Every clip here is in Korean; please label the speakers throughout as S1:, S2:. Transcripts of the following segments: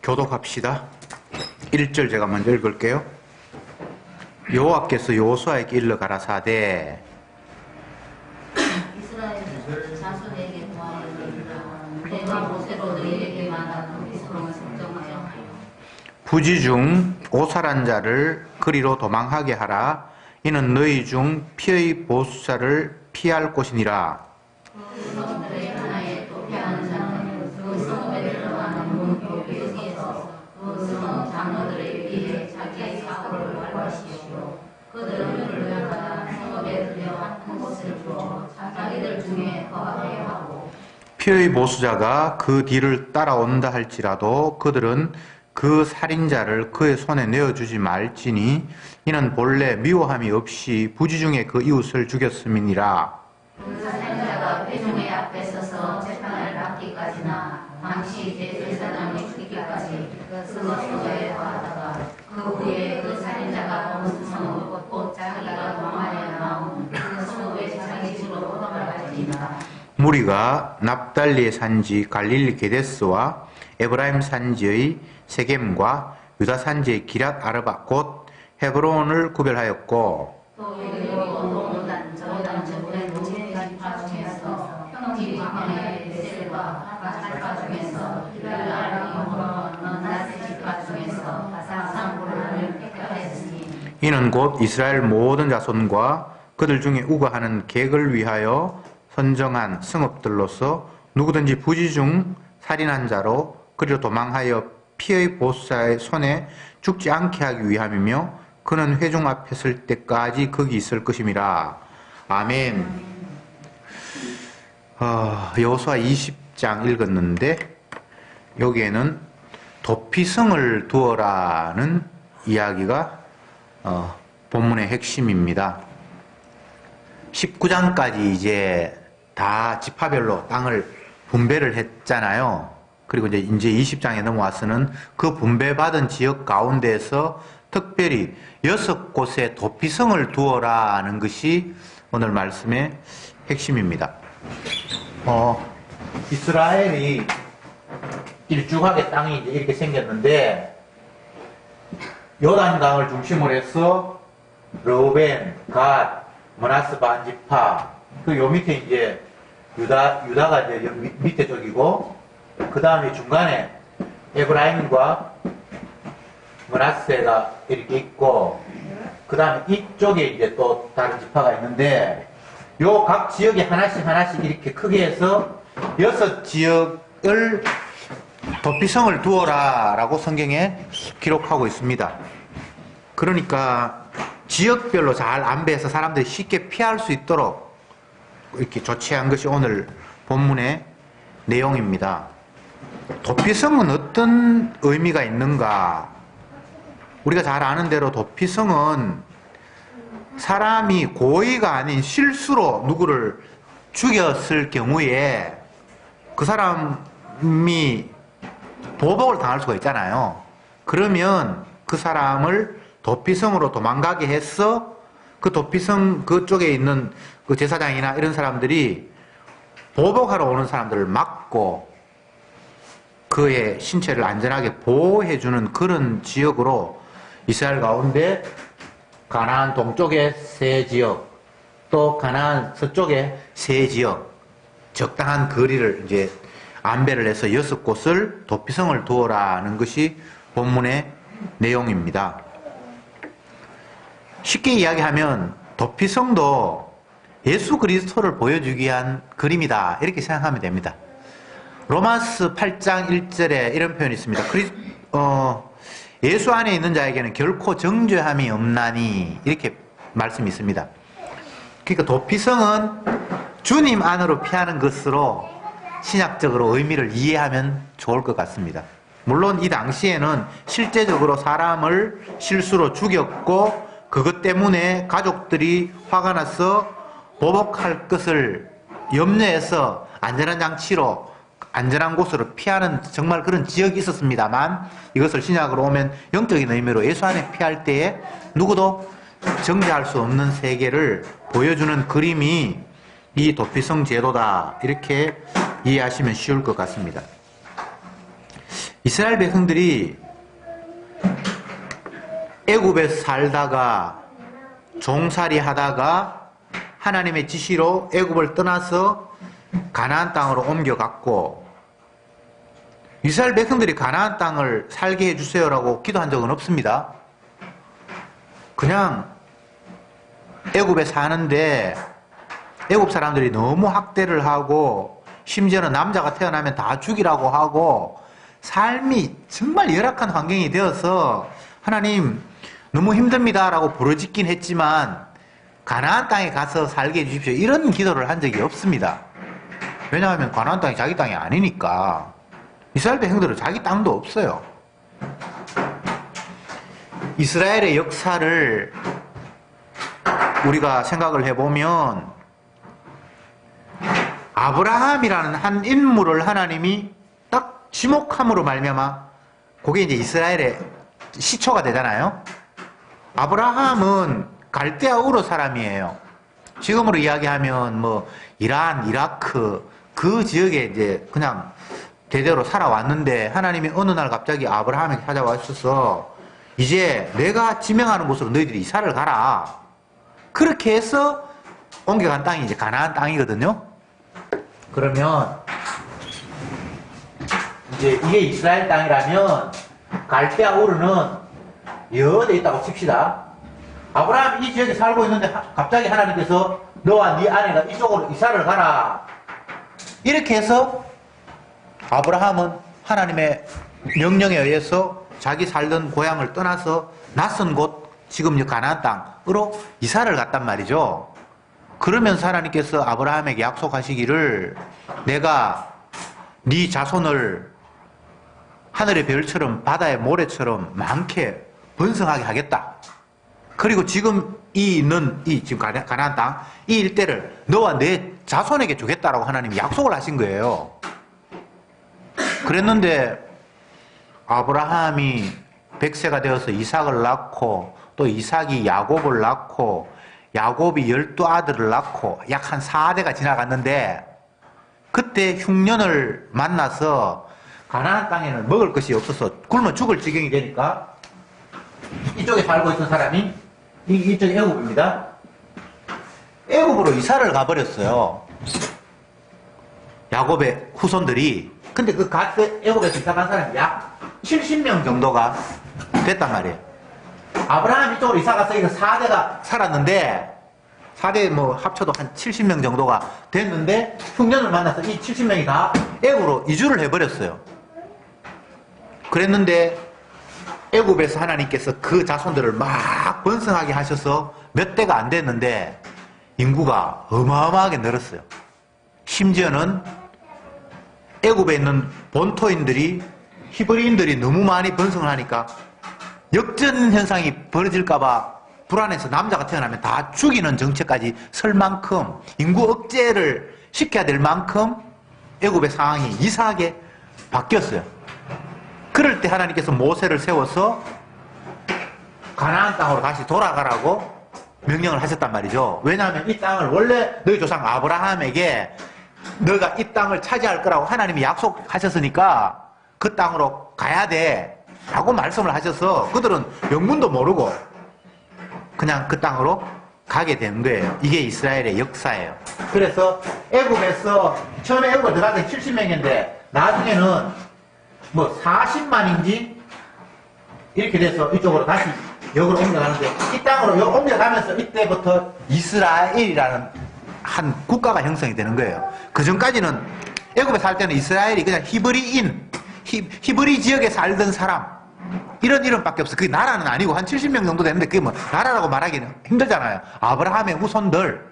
S1: 교독합시다. 1절 제가 먼저 읽을게요. 여호와께서 여호수아에게 일러 가라사대
S2: 이스라엘 자손에게 구하여 이르라. 내가 모세로 너희에게 말한 이스라엘을 성정하여
S1: 부지 중 오살한 자를 그리로 도망하게 하라. 이는 너희 중 피의 보수자를 피할 곳이니라.
S2: 그 성들의 하나에 또 피하는 자는 그 성읍에 들어가는 문표 여기에 서서 그 성 장로들에 비해 자기의 사고를 왈하시오. 그들은 물려다가 성읍에 들려 한 곳을 주어 자기들 중에 거하게 하고
S1: 피의 보수자가 그 뒤를 따라온다 할지라도 그들은 그 살인자를 그의 손에 내어주지 말지니 이는 본래 미워함이 없이 부지 중에 그 이웃을 죽였음이니라.
S2: 그 살인자가 회중의 앞에 서서 재판을 받기까지나 당시 대제사장이 죽기까지 그 성읍에 거하다가 그 후에 그 살인자가 온 성읍 곧 자기가 도망하여 나온 그 성읍에 자기 집으로 돌아갈지니라.
S1: 무리가 납달리의 산지 갈릴리 게데스와 에브라임 산지의 세겜과 유다 산지의 기랏 아르바 곧 헤브론을 구별하였고
S2: 또 요단 저단 저분의 지파 중에서 평지 방면의 베셀과 바살파 중에서 기랄아람 나세 지파 중에서 바상고를 택하였으니
S1: 이는 곧 이스라엘 모든 자손과 그들 중에 우거하는 객을 위하여 선정한 성읍들로서 누구든지 부지 중 살인한 자로 그리로 도망하여 피의 보수자의 손에 죽지 않게 하기 위함이며 그는 회중 앞에 설 때까지 거기 있을 것임이라. 아멘. 여호수아 20장 읽었는데 여기에는 도피성을 두어라는 이야기가 본문의 핵심입니다. 19장까지 이제 다 지파별로 땅을 분배를 했잖아요. 그리고 이제 20장에 넘어와서는 그 분배받은 지역 가운데에서 특별히 6곳에 도피성을 두어라는 것이 오늘 말씀의 핵심입니다. 이스라엘이 일주하게 땅이 이제 이렇게 생겼는데 요단강을 중심으로 해서 르우벤, 갓, 므낫세 반지파 그 요 밑에 이제 유다가 이제 밑에 쪽이고 그 다음에 중간에 에브라임과 므낫세가 이렇게 있고 그 다음에 이쪽에 이제 또 다른 지파가 있는데 요 각 지역에 하나씩 이렇게 크게 해서 6지역을 도피성을 두어라 라고 성경에 기록하고 있습니다. 그러니까 지역별로 잘 안배해서 사람들이 쉽게 피할 수 있도록 이렇게 조치한 것이 오늘 본문의 내용입니다. 도피성은 어떤 의미가 있는가? 우리가 잘 아는 대로 도피성은 사람이 고의가 아닌 실수로 누구를 죽였을 경우에 그 사람이 보복을 당할 수가 있잖아요. 그러면 그 사람을 도피성으로 도망가게 해서 그 도피성 그쪽에 있는 그 제사장이나 이런 사람들이 보복하러 오는 사람들을 막고 그의 신체를 안전하게 보호해주는 그런 지역으로 이스라엘 가운데 가나안 동쪽의 세 지역 또 가나안 서쪽의 세 지역 적당한 거리를 이제 안배를 해서 6곳을 도피성을 두어라는 것이 본문의 내용입니다. 쉽게 이야기하면 도피성도 예수 그리스도를 보여주기 위한 그림이다 이렇게 생각하면 됩니다. 로마서 8장 1절에 이런 표현이 있습니다. 예수 안에 있는 자에게는 결코 정죄함이 없나니 이렇게 말씀이 있습니다. 그러니까 도피성은 주님 안으로 피하는 것으로 신약적으로 의미를 이해하면 좋을 것 같습니다. 물론 이 당시에는 실제적으로 사람을 실수로 죽였고 그것 때문에 가족들이 화가 나서 보복할 것을 염려해서 안전한 장치로 안전한 곳으로 피하는 정말 그런 지역이 있었습니다만 이것을 신약으로 오면 영적인 의미로 예수 안에 피할 때에 누구도 정죄할 수 없는 세계를 보여주는 그림이 이 도피성 제도다 이렇게 이해하시면 쉬울 것 같습니다. 이스라엘 백성들이 애굽에서 살다가 종살이 하다가 하나님의 지시로 애굽을 떠나서 가나안 땅으로 옮겨갔고, 이스라엘 백성들이 가나안 땅을 살게 해주세요라고 기도한 적은 없습니다. 그냥 애굽에 사는데 애굽 사람들이 너무 학대를 하고 심지어는 남자가 태어나면 다 죽이라고 하고 삶이 정말 열악한 환경이 되어서 하나님 너무 힘듭니다라고 부르짖긴 했지만 가나안 땅에 가서 살게 해주십시오 이런 기도를 한 적이 없습니다. 왜냐하면 가나안 땅이 자기 땅이 아니니까. 이스라엘 백성들은 자기 땅도 없어요. 이스라엘의 역사를 우리가 생각을 해보면 아브라함이라는 한 인물을 하나님이 딱 지목함으로 말미암아 그게 이제 이스라엘의 시초가 되잖아요. 아브라함은 갈대아 우르 사람이에요. 지금으로 이야기하면 뭐 이란, 이라크 그 지역에 이제 그냥 대대로 살아왔는데 하나님이 어느 날 갑자기 아브라함에게 찾아와셔서 이제 내가 지명하는 곳으로 너희들이 이사를 가라. 그렇게 해서 옮겨간 땅이 이제 가나안 땅이거든요. 그러면 이제 이게 이스라엘 땅이라면 갈대아 우르는 여대에 있다고 칩시다. 아브라함이 이 지역에 살고 있는데 갑자기 하나님께서 너와 네 아내가 이쪽으로 이사를 가라. 이렇게 해서 아브라함은 하나님의 명령에 의해서 자기 살던 고향을 떠나서 낯선 곳, 지금 가나안 땅으로 이사를 갔단 말이죠. 그러면서 하나님께서 아브라함에게 약속하시기를 내가 네 자손을 하늘의 별처럼 바다의 모래처럼 많게 번성하게 하겠다. 그리고 지금 지금 가나안 땅, 이 일대를 너와 내 자손에게 주겠다라고 하나님이 약속을 하신 거예요. 그랬는데 아브라함이 100세가 되어서 이삭을 낳고 또 이삭이 야곱을 낳고 야곱이 12아들을 낳고 약 한 4대가 지나갔는데 그때 흉년을 만나서 가나안 땅에는 먹을 것이 없어서 굶어 죽을 지경이 되니까 이쪽에 살고 있던 사람이 이쪽이 애굽입니다. 애굽으로 이사를 가버렸어요. 야곱의 후손들이. 근데 그 애굽에서 이사 간 사람이 약 70명 정도가 됐단 말이에요. 아브라함 이쪽으로 이사 가서 이거 4대가 살았는데 4대 뭐 합쳐도 한 70명 정도가 됐는데 흉년을 만나서 이 70명이 다 애굽으로 이주를 해버렸어요. 그랬는데 애굽에서 하나님께서 그 자손들을 막 번성하게 하셔서 몇 대가 안 됐는데 인구가 어마어마하게 늘었어요. 심지어는 애굽에 있는 본토인들이 히브리인들이 너무 많이 번성을 하니까 역전 현상이 벌어질까봐 불안해서 남자가 태어나면 다 죽이는 정책까지 설 만큼 인구 억제를 시켜야 될 만큼 애굽의 상황이 이상하게 바뀌었어요. 그럴 때 하나님께서 모세를 세워서 가나안 땅으로 다시 돌아가라고 명령을 하셨단 말이죠. 왜냐하면 이 땅을 원래 너희 조상 아브라함에게 너가 이 땅을 차지할 거라고 하나님이 약속하셨으니까 그 땅으로 가야 돼 라고 말씀을 하셔서 그들은 영문도 모르고 그냥 그 땅으로 가게 되는 거예요. 이게 이스라엘의 역사예요. 그래서 애굽에서 처음에 애굽을 들어가서 70명인데 나중에는 뭐 40만인지 이렇게 돼서 이쪽으로 다시 여기로 옮겨가는데 이 땅으로 옮겨가면서 이때부터 이스라엘이라는 한 국가가 형성이 되는 거예요. 그 전까지는 애굽에 살 때는 이스라엘이 그냥 히브리인, 히브리 지역에 살던 사람 이런 이름밖에 없어. 그게 나라는 아니고 한 70명 정도 되는데 그게 뭐 나라라고 말하기는 힘들잖아요. 아브라함의 후손들,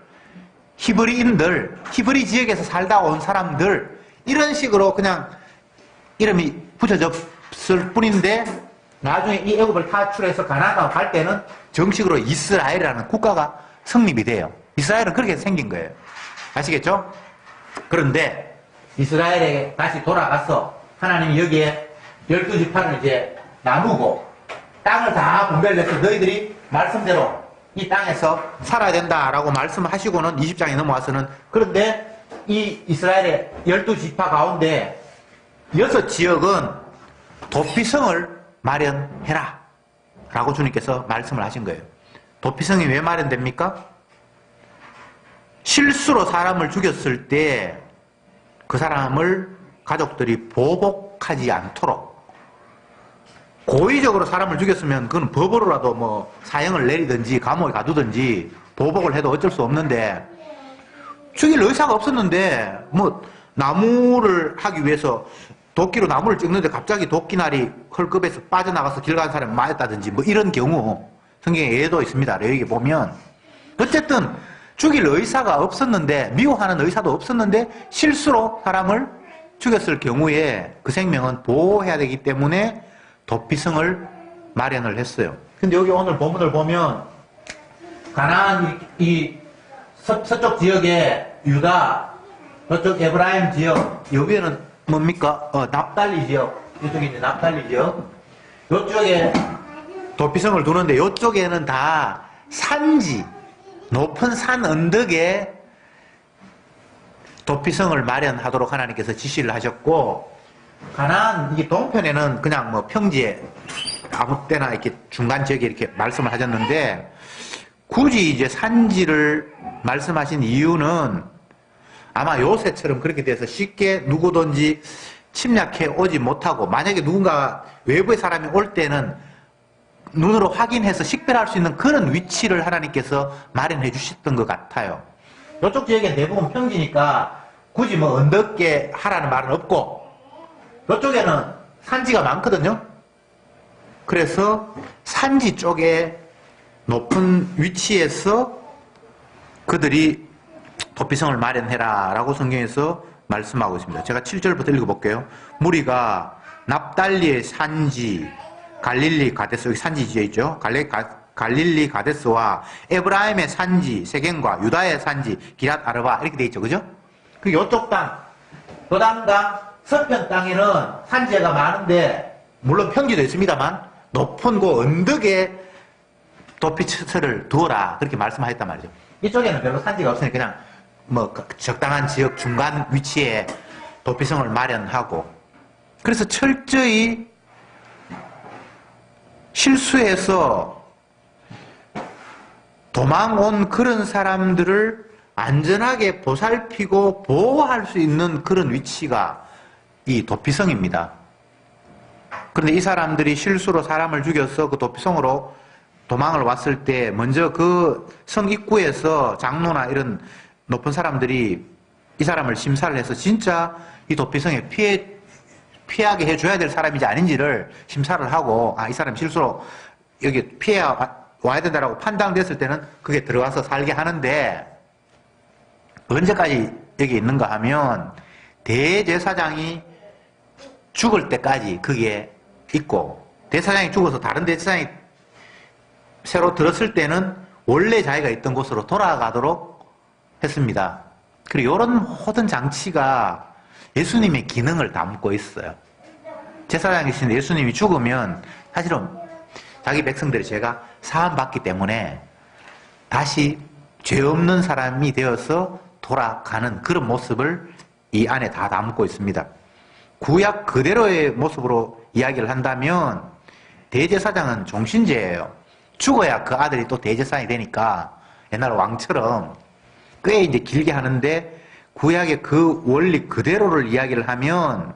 S1: 히브리인들, 히브리 지역에서 살다 온 사람들 이런 식으로 그냥 이름이 붙여졌을 뿐인데 나중에 이 애굽을 탈출해서 가나안 갈 때는 정식으로 이스라엘이라는 국가가 성립이 돼요. 이스라엘은 그렇게 생긴 거예요. 아시겠죠? 그런데 이스라엘에 다시 돌아가서 하나님이 여기에 12지파를 이제 나누고 땅을 다 분배를 해서 너희들이 말씀대로 이 땅에서 살아야 된다라고 말씀하시고는 20장에 넘어와서는 그런데 이 이스라엘의 12지파 가운데 6지역은 도피성을 마련해라 라고 주님께서 말씀을 하신 거예요. 도피성이 왜 마련됩니까? 실수로 사람을 죽였을 때 그 사람을 가족들이 보복하지 않도록, 고의적으로 사람을 죽였으면 그건 법으로라도 뭐 사형을 내리든지 감옥에 가두든지 보복을 해도 어쩔 수 없는데, 죽일 의사가 없었는데 뭐 나무를 하기 위해서 도끼로 나무를 찍는데 갑자기 도끼날이 헐급에서 빠져나가서 길 가는 사람이 맞았다든지 뭐 이런 경우 성경에 예도 있습니다. 여기 보면 어쨌든 죽일 의사가 없었는데, 미워하는 의사도 없었는데 실수로 사람을 죽였을 경우에 그 생명은 보호해야 되기 때문에 도피성을 마련을 했어요. 근데 여기 오늘 본문을 보면 가나안 이 서쪽 지역에 유다, 저쪽 에브라임 지역, 여기에는 뭡니까? 납달리 지역, 이쪽에 이제 납달리 지역, 이쪽에 도피성을 두는데 이쪽에는 다 산지, 높은 산 언덕에 도피성을 마련하도록 하나님께서 지시를 하셨고, 가나안 이 동편에는 그냥 뭐 평지에 아무 때나 이렇게 중간 지역에 이렇게 말씀을 하셨는데, 굳이 이제 산지를 말씀하신 이유는 아마 요새처럼 그렇게 돼서 쉽게 누구든지 침략해 오지 못하고, 만약에 누군가 외부의 사람이 올 때는 눈으로 확인해서 식별할 수 있는 그런 위치를 하나님께서 마련해 주셨던 것 같아요. 이쪽 지역엔 대부분 평지니까 굳이 뭐 언덕에 하라는 말은 없고, 이쪽에는 산지가 많거든요. 그래서 산지 쪽에 높은 위치에서 그들이 도피성을 마련해라 라고 성경에서 말씀하고 있습니다. 제가 7절부터 읽어볼게요. 무리가 납달리의 산지 갈릴리 가데스, 여기 산지 지어 있죠. 갈릴리 가데스와 에브라임의 산지 세겜과 유다의 산지 기랏 아르바 이렇게 돼 있죠. 그죠? 그 이쪽 땅, 그 땅과 서편 땅에는 산지가 많은데, 물론 평지도 있습니다만 높은 그 언덕에 도피처를 두어라 그렇게 말씀하셨단 말이죠. 이쪽에는 별로 산지가 없으니 그냥 뭐 적당한 지역 중간 위치에 도피성을 마련하고, 그래서 철저히 실수해서 도망 온 그런 사람들을 안전하게 보살피고 보호할 수 있는 그런 위치가 이 도피성입니다. 그런데 이 사람들이 실수로 사람을 죽여서 그 도피성으로 도망을 왔을 때 먼저 그 성 입구에서 장로나 이런 높은 사람들이 이 사람을 심사를 해서 진짜 이 도피성에 피하게 해줘야 될 사람인지 아닌지를 심사를 하고, 아, 이 사람 실수로 여기 피해 와야 된다라고 판단됐을 때는 그게 들어와서 살게 하는데, 언제까지 여기 있는가 하면 대제사장이 죽을 때까지 그게 있고, 대제사장이 죽어서 다른 대제사장이 새로 들었을 때는 원래 자기가 있던 곳으로 돌아가도록 했습니다. 그리고 이런 모든 장치가 예수님의 기능을 담고 있어요. 제사장이신 예수님이 죽으면 사실은 자기 백성들의 죄가 사함받기 때문에 다시 죄 없는 사람이 되어서 돌아가는 그런 모습을 이 안에 다 담고 있습니다. 구약 그대로의 모습으로 이야기를 한다면 대제사장은 종신제예요. 죽어야 그 아들이 또 대제사장이 되니까 옛날 왕처럼 꽤 이제 길게 하는데, 구약의 그 원리 그대로를 이야기를 하면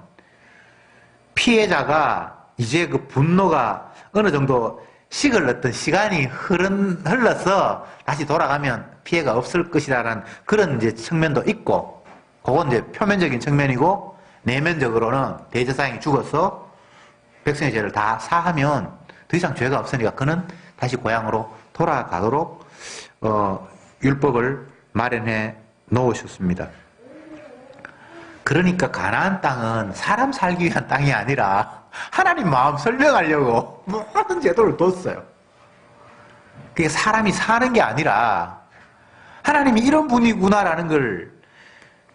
S1: 피해자가 이제 그 분노가 어느 정도 식을 넣던 시간이 흘러서 다시 돌아가면 피해가 없을 것이라는 그런 이제 측면도 있고, 그건 이제 표면적인 측면이고, 내면적으로는 대제사장이 죽어서 백성의 죄를 다 사하면 더 이상 죄가 없으니까 그는 다시 고향으로 돌아가도록 율법을 마련해 놓으셨습니다. 그러니까 가나안 땅은 사람 살기 위한 땅이 아니라 하나님 마음 설명하려고 모든 제도를 뒀어요. 그게 사람이 사는 게 아니라 하나님이 이런 분이구나라는 걸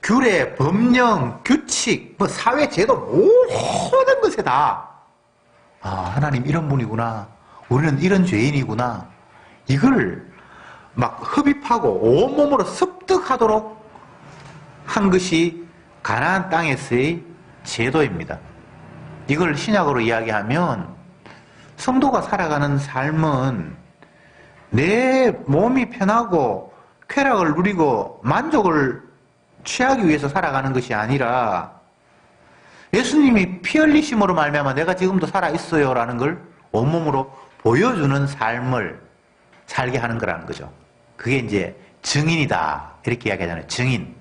S1: 규례, 법령, 규칙, 뭐 사회 제도 모든 것에 다 하나님 이런 분이구나, 우리는 이런 죄인이구나, 이걸 막 흡입하고 온몸으로 습득하도록 한 것이 가나안 땅에서의 제도입니다. 이걸 신약으로 이야기하면 성도가 살아가는 삶은 내 몸이 편하고 쾌락을 누리고 만족을 취하기 위해서 살아가는 것이 아니라 예수님이 피 흘리심으로 말미암아 내가 지금도 살아있어요 라는 걸 온몸으로 보여주는 삶을 살게 하는 거라는 거죠. 그게 이제 증인이다 이렇게 이야기하잖아요. 증인.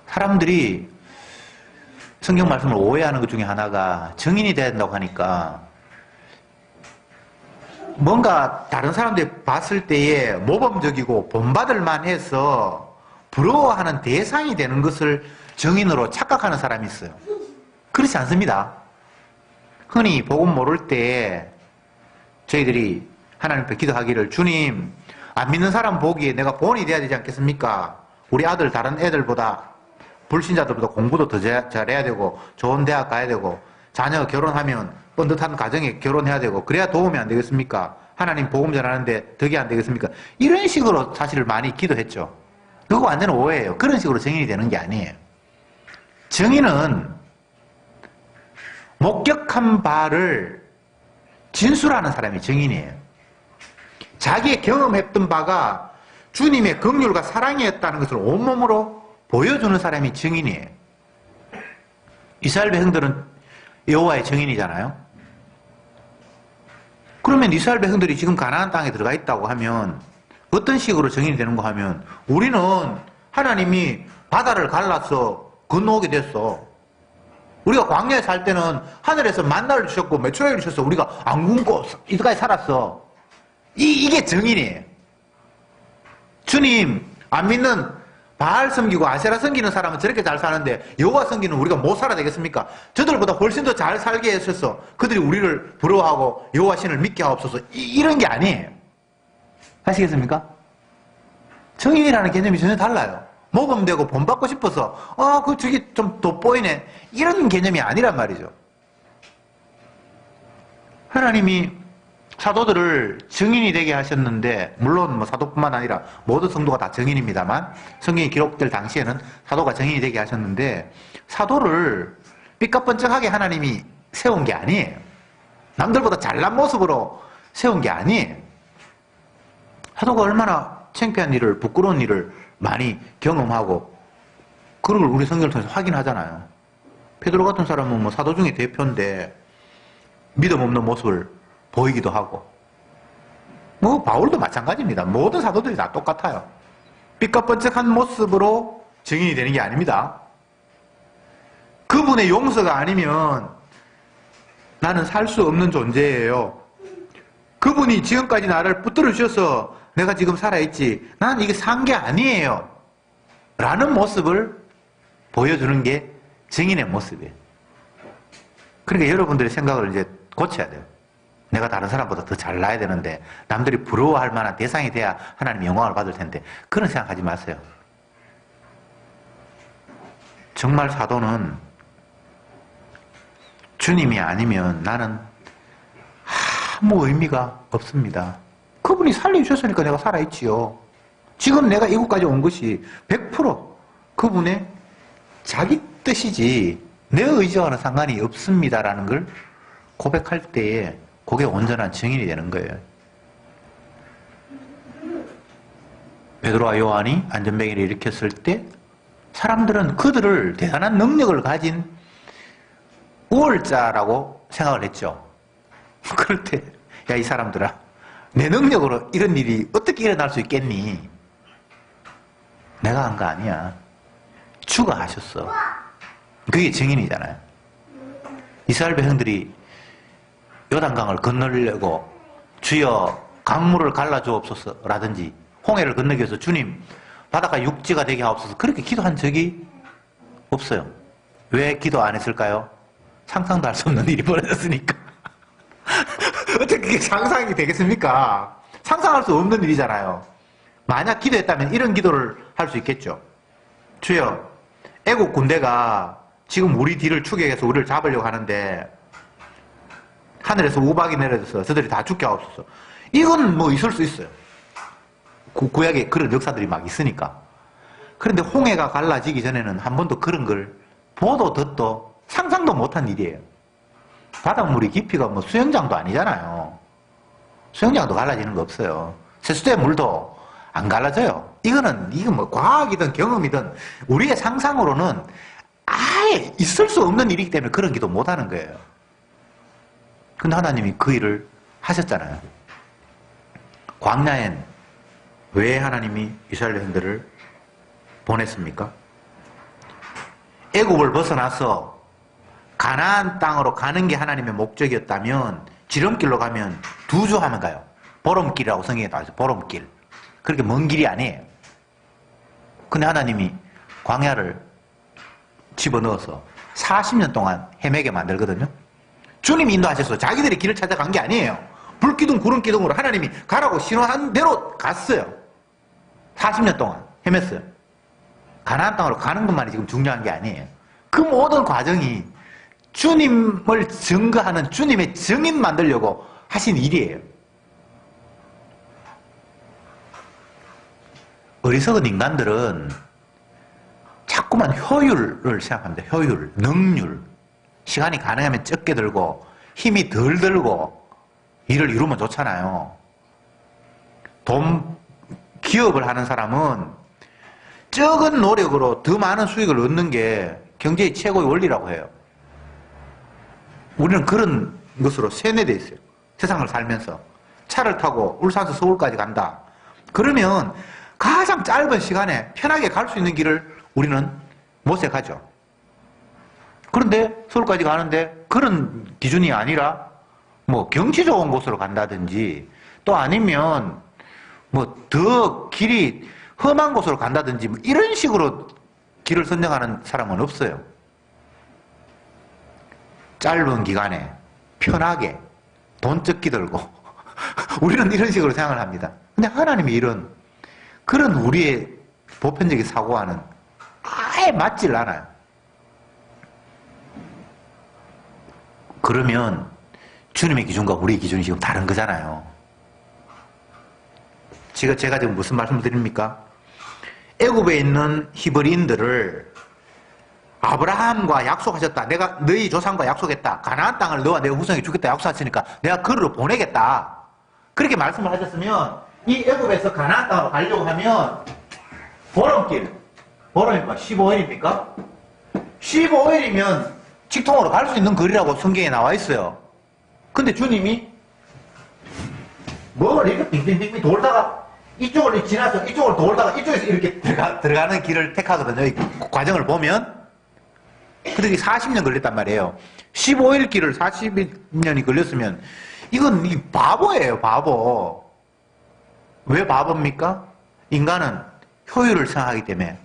S1: 사람들이 성경 말씀을 오해하는 것 중에 하나가 증인이 돼야 된다고 하니까 뭔가 다른 사람들이 봤을 때에 모범적이고 본받을 만해서 부러워하는 대상이 되는 것을 증인으로 착각하는 사람이 있어요. 그렇지 않습니다. 흔히 복음 모를 때 저희들이 하나님 앞에 기도하기를 주님 안 믿는 사람 보기에 내가 본이 돼야 되지 않겠습니까? 우리 아들 다른 애들보다 불신자들보다 공부도 더 잘해야 되고 좋은 대학 가야 되고 자녀 결혼하면 번듯한 가정에 결혼해야 되고 그래야 도움이 안 되겠습니까? 하나님 복음 전하는데 덕이 안 되겠습니까? 이런 식으로 사실 많이 기도했죠. 그거 완전 오해예요. 그런 식으로 증인이 되는 게 아니에요. 증인은 목격한 바를 진술하는 사람이 증인이에요. 자기의 경험했던 바가 주님의 긍휼과 사랑이었다는 것을 온몸으로 보여주는 사람이 증인이에요. 이스라엘 백성들은 여호와의 증인이잖아요. 그러면 이스라엘 백성들이 지금 가나안 땅에 들어가 있다고 하면 어떤 식으로 증인이 되는 거 하면 우리는 하나님이 바다를 갈라서 건너오게 됐어. 우리가 광야에 살 때는 하늘에서 만나를 주셨고 메추라기를 주셨어. 우리가 안 굶고 이때까지 살았어. 이게 증인이에요. 주님 안 믿는 바알 섬기고 아세라 섬기는 사람은 저렇게 잘 사는데 여호와 섬기는 우리가 못 살아야 되겠습니까? 저들보다 훨씬 더 잘 살게 해주셔서 그들이 우리를 부러워하고 여호와 신을 믿게 하옵소서. 이런 게 아니에요. 아시겠습니까? 증인이라는 개념이 전혀 달라요. 모범되고 본받고 싶어서 저기 좀 돋보이네 이런 개념이 아니란 말이죠. 하나님이 사도들을 증인이 되게 하셨는데 물론 뭐 사도뿐만 아니라 모든 성도가 다 증인입니다만 성경이 기록될 당시에는 사도가 증인이 되게 하셨는데 사도를 삐까뻔쩍하게 하나님이 세운 게 아니에요. 남들보다 잘난 모습으로 세운 게 아니에요. 사도가 얼마나 창피한 일을 부끄러운 일을 많이 경험하고 그걸 우리 성경을 통해서 확인하잖아요. 베드로 같은 사람은 뭐 사도 중에 대표인데 믿음 없는 모습을 보이기도 하고 뭐 바울도 마찬가지입니다. 모든 사도들이 다 똑같아요. 삐까뻔쩍한 모습으로 증인이 되는 게 아닙니다. 그분의 용서가 아니면 나는 살 수 없는 존재예요. 그분이 지금까지 나를 붙들어 주셔서 내가 지금 살아있지 난 이게 산 게 아니에요 라는 모습을 보여주는 게 증인의 모습이에요. 그러니까 여러분들의 생각을 이제 고쳐야 돼요. 내가 다른 사람보다 더 잘나야 되는데 남들이 부러워할 만한 대상이 돼야 하나님 영광을 받을 텐데 그런 생각하지 마세요. 정말 사도는 주님이 아니면 나는 아무 의미가 없습니다. 그분이 살려주셨으니까 내가 살아있지요. 지금 내가 이곳까지 온 것이 100% 그분의 자기 뜻이지 내 의지와는 상관이 없습니다라는 걸 고백할 때에 그게 온전한 증인이 되는 거예요. 베드로와 요한이 안전뱅이를 일으켰을 때 사람들은 그들을 대단한 능력을 가진 우월자라고 생각을 했죠. 그럴 때 야 이 사람들아 내 능력으로 이런 일이 어떻게 일어날 수 있겠니? 내가 한 거 아니야. 주가 하셨어. 그게 증인이잖아요. 이스라엘 백성들이 요단강을 건너려고 주여 강물을 갈라주옵소서라든지 홍해를 건너기 위해서 주님 바다가 육지가 되게 하옵소서 그렇게 기도한 적이 없어요. 왜 기도 안 했을까요? 상상도 할 수 없는 일이 벌어졌으니까. 어떻게 그게 상상이 되겠습니까? 상상할 수 없는 일이잖아요. 만약 기도했다면 이런 기도를 할 수 있겠죠. 주여 애국 군대가 지금 우리 뒤를 추격해서 우리를 잡으려고 하는데 하늘에서 우박이 내려져서 저들이 다 죽게 하옵소서. 이건 뭐 있을 수 있어요. 구약에 그런 역사들이 막 있으니까. 그런데 홍해가 갈라지기 전에는 한 번도 그런 걸 보도 듣도 상상도 못한 일이에요. 바닷물이 깊이가 뭐 수영장도 아니잖아요. 수영장도 갈라지는 거 없어요. 세수대 물도 안 갈라져요. 이건 뭐 과학이든 경험이든 우리의 상상으로는 아예 있을 수 없는 일이기 때문에 그런 기도 못 하는 거예요. 근데 하나님이 그 일을 하셨잖아요. 광야엔 왜 하나님이 이스라엘 백성들을 보냈습니까? 애굽을 벗어나서 가나안 땅으로 가는 게 하나님의 목적이었다면 지름길로 가면 2주 하면 가요. 보름길이라고 성경에 나와있어요. 보름길. 그렇게 먼 길이 아니에요. 근데 하나님이 광야를 집어넣어서 40년 동안 헤매게 만들거든요. 주님이 인도하셔서 자기들이 길을 찾아간 게 아니에요. 불기둥 구름기둥으로 하나님이 가라고 신호한 대로 갔어요. 40년 동안 헤맸어요. 가나안 땅으로 가는 것만이 지금 중요한 게 아니에요. 그 모든 과정이 주님을 증거하는 주님의 증인 만들려고 하신 일이에요. 어리석은 인간들은 자꾸만 효율을 생각합니다. 효율, 능률. 시간이 가능하면 적게 들고 힘이 덜 들고 일을 이루면 좋잖아요. 기업을 하는 사람은 적은 노력으로 더 많은 수익을 얻는 게 경제의 최고의 원리라고 해요. 우리는 그런 것으로 세뇌되어 있어요. 세상을 살면서. 차를 타고 울산에서 서울까지 간다. 그러면 가장 짧은 시간에 편하게 갈 수 있는 길을 우리는 모색하죠. 그런데 서울까지 가는데 그런 기준이 아니라 뭐 경치 좋은 곳으로 간다든지 또 아니면 뭐 더 길이 험한 곳으로 간다든지 뭐 이런 식으로 길을 선정하는 사람은 없어요. 짧은 기간에 편하게 돈 적게 들고 우리는 이런 식으로 생각을 합니다. 근데 하나님이 이런 그런 우리의 보편적인 사고와는 아예 맞질 않아요. 그러면 주님의 기준과 우리의 기준이 지금 다른 거잖아요. 제가 지금 무슨 말씀을 드립니까? 애굽에 있는 히브리인들을 아브라함과 약속하셨다. 내가 너희 조상과 약속했다. 가나안 땅을 너와 내 후손에게 주겠다 약속하시니까 내가 그를 보내겠다. 그렇게 말씀을 하셨으면 이 애굽에서 가나안 땅으로 가려고 하면 보름길, 보름입니까? 15일입니까? 15일이면 직통으로 갈 수 있는 거리라고 성경에 나와 있어요. 근데 주님이 뭘 이렇게 빙빙빙빙 돌다가 이쪽을 지나서 이쪽을 돌다가 이쪽에서 이렇게 들어가는 길을 택하거든요. 이 과정을 보면. 근데 이게 40년 걸렸단 말이에요. 15일 길을 40년이 걸렸으면 이건 이 바보예요, 바보. 왜 바보입니까? 인간은 효율을 생각하기 때문에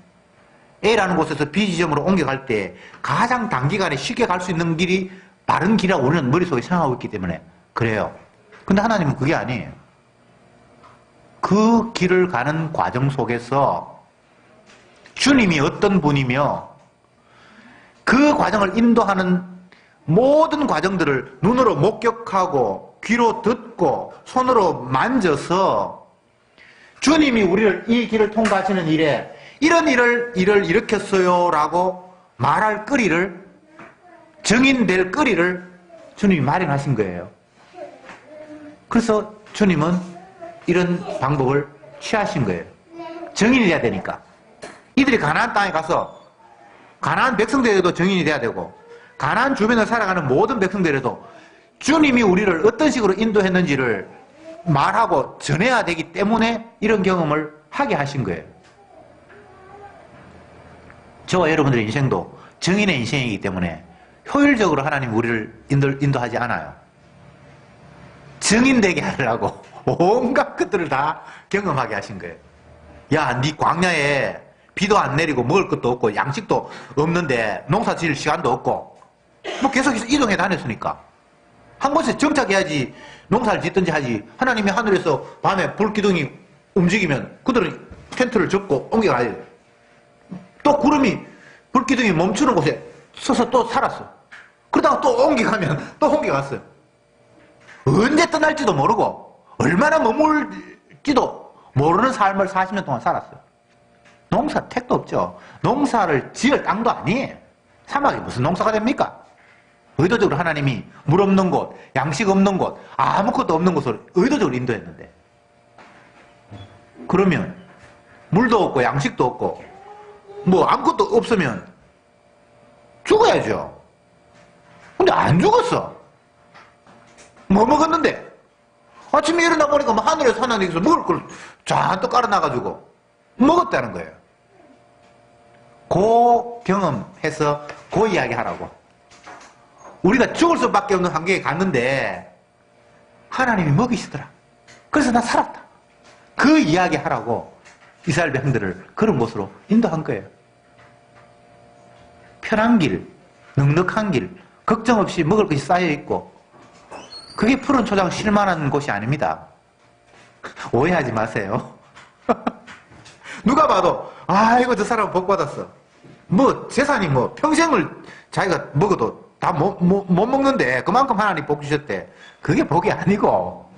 S1: A라는 곳에서 B 지점으로 옮겨갈 때 가장 단기간에 쉽게 갈 수 있는 길이 바른 길이라고 우리는 머릿속에 생각하고 있기 때문에 그래요. 근데 하나님은 그게 아니에요. 그 길을 가는 과정 속에서 주님이 어떤 분이며 그 과정을 인도하는 모든 과정들을 눈으로 목격하고 귀로 듣고 손으로 만져서 주님이 우리를 이 길을 통과하시는 일에 이런 일을 일으켰어요 라고 말할 거리를 증인될 거리를 주님이 마련하신 거예요. 그래서 주님은 이런 방법을 취하신 거예요. 증인이 돼야 되니까. 이들이 가나안 땅에 가서 가나안 백성들에도 증인이 돼야 되고 가나안 주변을 살아가는 모든 백성들에도 주님이 우리를 어떤 식으로 인도했는지를 말하고 전해야 되기 때문에 이런 경험을 하게 하신 거예요. 저와 여러분들의 인생도 증인의 인생이기 때문에 효율적으로 하나님 우리를 인도하지 않아요. 증인되게 하려고 온갖 것들을 다 경험하게 하신 거예요. 야, 네 광야에 비도 안 내리고 먹을 것도 없고 양식도 없는데 농사 지을 시간도 없고 뭐 계속해서 이동해 다녔으니까 한 곳에 정착해야지 농사를 짓든지 하지. 하나님이 하늘에서 밤에 불기둥이 움직이면 그들은 텐트를 접고 옮겨가야 돼요. 또 구름이 불기둥이 멈추는 곳에 서서 또 살았어. 그러다가 또 옮겨가면 또 옮겨갔어요. 언제 떠날지도 모르고 얼마나 머물지도 모르는 삶을 40년 동안 살았어요. 농사 택도 없죠. 농사를 지을 땅도 아니에요. 사막이 무슨 농사가 됩니까? 의도적으로 하나님이 물 없는 곳, 양식 없는 곳, 아무것도 없는 곳을 의도적으로 인도했는데. 그러면 물도 없고 양식도 없고 뭐 아무것도 없으면 죽어야죠. 근데 안 죽었어. 뭐 먹었는데? 아침에 일어나 보니까 뭐 하늘에서 하나님께서 먹을 걸 잔뜩 깔아놔가지고 먹었다는 거예요. 그 경험해서 그 이야기 하라고. 우리가 죽을 수밖에 없는 환경에 갔는데 하나님이 먹이시더라. 그래서 나 살았다. 그 이야기 하라고 이스라엘 백성들을 그런 곳으로 인도한 거예요. 편한 길, 넉넉한 길, 걱정 없이 먹을 것이 쌓여있고 그게 푸른 초장 쉴만한 곳이 아닙니다. 오해하지 마세요. 누가 봐도 아이고 저 사람 복 받았어. 뭐 재산이 뭐 평생을 자기가 먹어도 다 못 먹는데 그만큼 하나님 복 주셨대. 그게 복이 아니고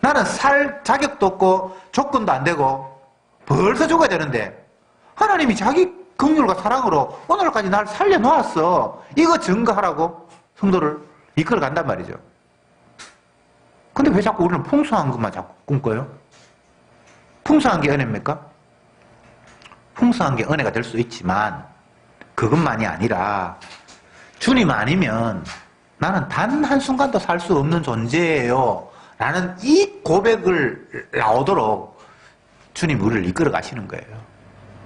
S1: 나는 살 자격도 없고 조건도 안 되고 벌써 죽어야 되는데 하나님이 자기 긍휼과 사랑으로 오늘까지 날 살려놓았어. 이거 증거하라고 성도를 이끌어 간단 말이죠. 근데 왜 자꾸 우리는 풍성한 것만 자꾸 꿈꿔요? 풍성한 게 은혜입니까? 풍성한 게 은혜가 될 수 있지만 그것만이 아니라 주님 아니면 나는 단 한순간도 살 수 없는 존재예요 라는 이 고백을 나오도록 주님 우리를 이끌어 가시는 거예요.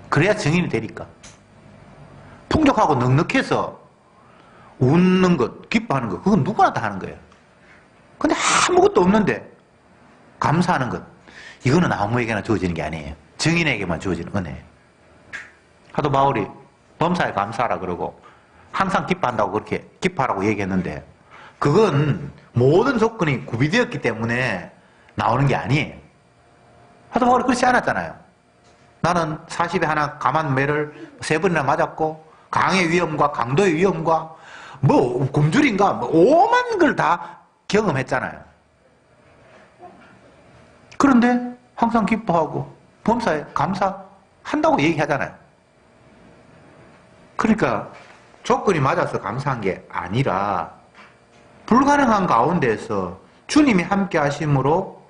S1: 그래야 증인이 되니까. 풍족하고 넉넉해서 웃는 것, 기뻐하는 것, 그건 누구나 다 하는 거예요. 근데 아무것도 없는데 감사하는 것, 이거는 아무에게나 주어지는 게 아니에요. 증인에게만 주어지는 은혜예요. 하도 바울이 범사에 감사하라 그러고 항상 기뻐한다고 그렇게 기뻐하라고 얘기했는데 그건 모든 조건이 구비되었기 때문에 나오는 게 아니에요. 하도 바울이 그렇지 않았잖아요. 나는 40에 하나 감한 매를 3번이나 맞았고 강의 위험과 강도의 위험과 뭐 굶주림과 뭐 오만 걸 다 경험했잖아요. 그런데 항상 기뻐하고 범사에 감사한다고 얘기하잖아요. 그러니까 조건이 맞아서 감사한 게 아니라 불가능한 가운데에서 주님이 함께 하심으로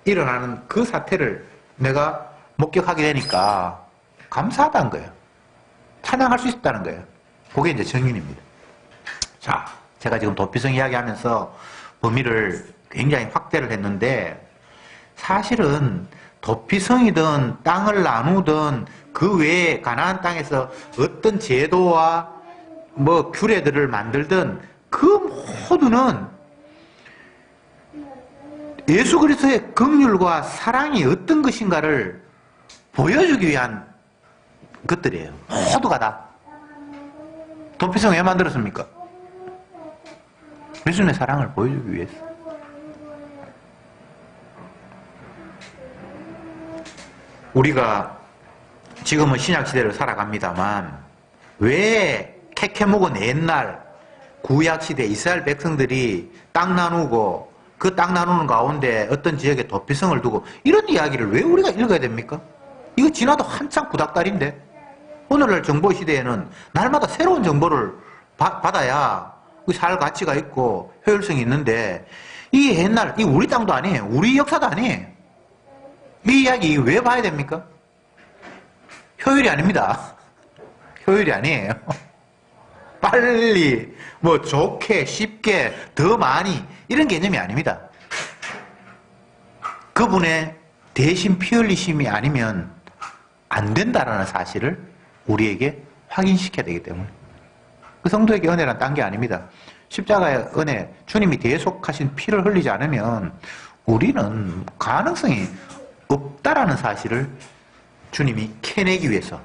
S1: 일어나는 그 사태를 내가 목격하게 되니까 감사하다는 거예요. 찬양할 수 있다는 거예요. 그게 이제 증인입니다. 자, 제가 지금 도피성 이야기하면서 범위를 굉장히 확대를 했는데 사실은 도피성이든 땅을 나누든 그 외에 가나안 땅에서 어떤 제도와 뭐 규례들을 만들든 그 모두는 예수 그리스도의 긍휼과 사랑이 어떤 것인가를 보여주기 위한 것들이에요. 모두가 다. 도피성 왜 만들었습니까? 예수님의 사랑을 보여주기 위해서. 우리가 지금은 신약시대를 살아갑니다만 왜 캐캐묵은 옛날 구약시대 이스라엘 백성들이 땅 나누고 그 땅 나누는 가운데 어떤 지역에 도피성을 두고 이런 이야기를 왜 우리가 읽어야 됩니까? 이거 지나도 한참 구닥다리인데 오늘날 정보시대에는 날마다 새로운 정보를 받아야 살 가치가 있고 효율성이 있는데 이 옛날, 이 우리 땅도 아니에요. 우리 역사도 아니에요. 이 이야기 왜 봐야 됩니까? 효율이 아닙니다. 효율이 아니에요. 빨리, 뭐 좋게, 쉽게, 더 많이 이런 개념이 아닙니다. 그분의 대신 피 흘리심이 아니면 안 된다라는 사실을 우리에게 확인시켜야 되기 때문에 그 성도에게 은혜란 딴 게 아닙니다. 십자가의 은혜, 주님이 대속하신 피를 흘리지 않으면 우리는 가능성이 없다라는 사실을 주님이 캐내기 위해서,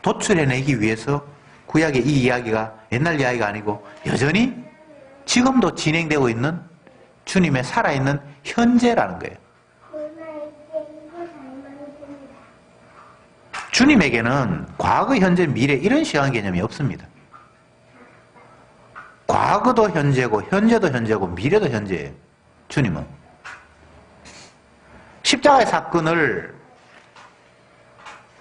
S1: 도출해내기 위해서 구약의 이 이야기가 옛날 이야기가 아니고 여전히 지금도 진행되고 있는 주님의 살아있는 현재라는 거예요. 주님에게는 과거, 현재, 미래 이런 시간 개념이 없습니다. 과거도 현재고 현재도 현재고 미래도 현재예요. 주님은. 십자가의 사건을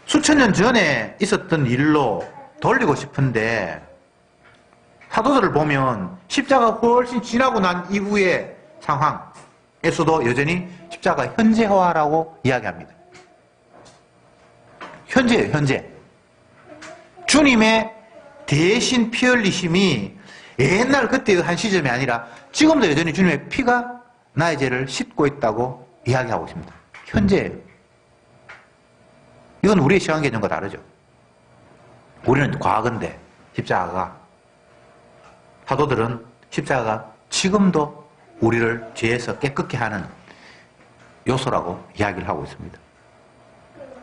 S1: 수천 년 전에 있었던 일로 돌리고 싶은데 사도들을 보면 십자가 훨씬 지나고 난 이후의 상황에서도 여전히 십자가 현재화라고 이야기합니다. 현재예요, 현재. 주님의 대신 피 흘리심이 옛날 그때의 한 시점이 아니라 지금도 여전히 주님의 피가 나의 죄를 씻고 있다고 이야기하고 있습니다. 현재예요. 이건 우리의 시간 개념과 다르죠. 우리는 과거인데 십자가가, 사도들은 십자가가 지금도 우리를 죄에서 깨끗게 하는 요소라고 이야기를 하고 있습니다.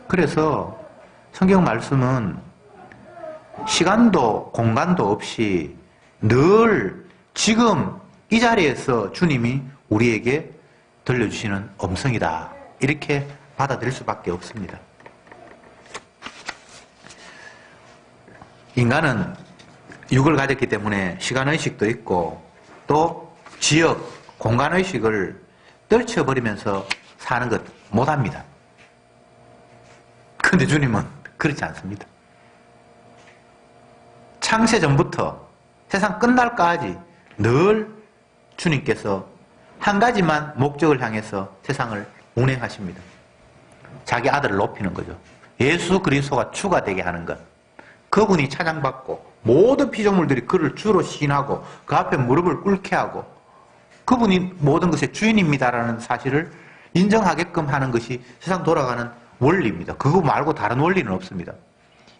S1: 그래서 성경 말씀은 시간도 공간도 없이 늘 지금 이 자리에서 주님이 우리에게 들려주시는 음성이다, 이렇게 받아들일 수밖에 없습니다. 인간은 육을 가졌기 때문에 시간의식도 있고 또 지역, 공간의식을 떨쳐버리면서 사는 것 못합니다. 그런데 주님은 그렇지 않습니다. 창세 전부터 세상 끝날까지 늘 주님께서 한 가지만 목적을 향해서 세상을 운행하십니다. 자기 아들을 높이는 거죠. 예수 그리스도가 주가 되게 하는 것. 그분이 찬양받고 모든 피조물들이 그를 주로 시인하고 그 앞에 무릎을 꿇게 하고 그분이 모든 것의 주인입니다라는 사실을 인정하게끔 하는 것이 세상 돌아가는 원리입니다. 그거 말고 다른 원리는 없습니다.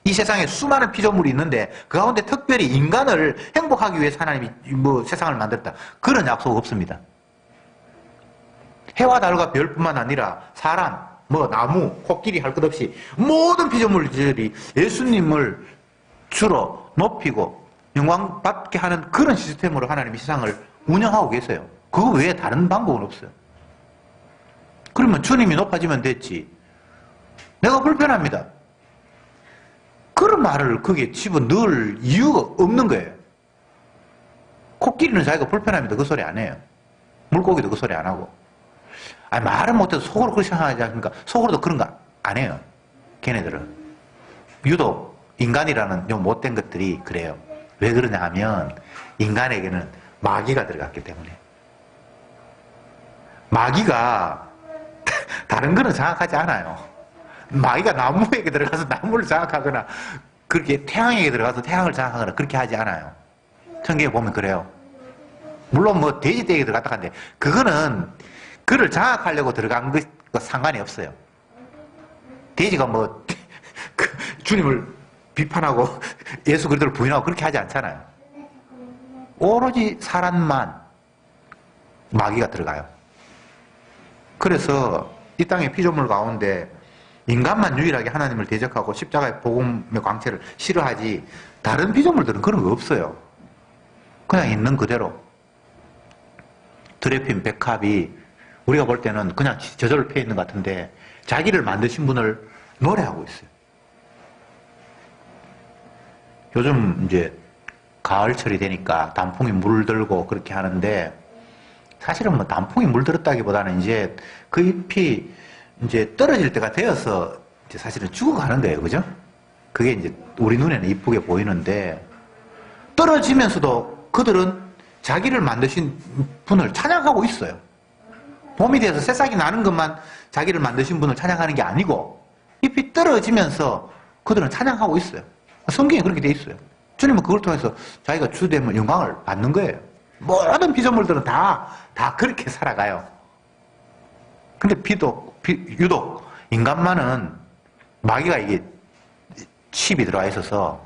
S1: 이 세상에 수많은 피조물이 있는데 그 가운데 특별히 인간을 행복하기 위해서 하나님이 세상을 만들었다, 그런 약속 없습니다. 해와 달과 별뿐만 아니라 사람, 나무, 코끼리 할 것 없이 모든 피조물들이 예수님을 주로 높이고 영광 받게 하는 그런 시스템으로 하나님이 세상을 운영하고 계세요. 그거 외에 다른 방법은 없어요. 그러면 주님이 높아지면 됐지, 내가 불편합니다, 그런 말을 거기에 집어넣을 이유가 없는 거예요. 코끼리는 자기가 불편합니다, 그 소리 안 해요. 물고기도 그 소리 안 하고. 말은 못해도 속으로 그렇게 생각하지 않습니까? 속으로도 그런 거 안 해요, 걔네들은. 유독 인간이라는 요 못된 것들이 그래요. 왜 그러냐 하면 인간에게는 마귀가 들어갔기 때문에. 마귀가 다른 거는 장악하지 않아요. 마귀가 나무에게 들어가서 나무를 장악하거나 그렇게 태양에게 들어가서 태양을 장악하거나 그렇게 하지 않아요. 성경에 보면 그래요. 물론 돼지떼에게 들어갔다 하는데 그거는 그를 장악하려고 들어간 것과 상관이 없어요. 돼지가 주님을 비판하고 예수 그리스도를 부인하고 그렇게 하지 않잖아요. 오로지 사람만 마귀가 들어가요. 그래서 이 땅의 피조물 가운데 인간만 유일하게 하나님을 대적하고 십자가의 복음의 광채를 싫어하지 다른 피조물들은 그런 거 없어요. 그냥 있는 그대로. 드레핀 백합이 우리가 볼 때는 그냥 저절로 피어 있는 것 같은데 자기를 만드신 분을 노래하고 있어요. 요즘 이제 가을철이 되니까 단풍이 물들고 그렇게 하는데 사실은 단풍이 물들었다기보다는 이제 그 잎이 이제 떨어질 때가 되어서 이제 사실은 죽어가는 거예요. 그죠? 그게 이제 우리 눈에는 이쁘게 보이는데 떨어지면서도 그들은 자기를 만드신 분을 찬양하고 있어요. 봄이 돼서 새싹이 나는 것만 자기를 만드신 분을 찬양하는 게 아니고 잎이 떨어지면서 그들은 찬양하고 있어요. 성경에 그렇게 돼 있어요. 주님은 그걸 통해서 자기가 주되면 영광을 받는 거예요. 모든 피조물들은 다 그렇게 살아가요. 근데 유독 인간만은 마귀가 이게 칩이 들어와 있어서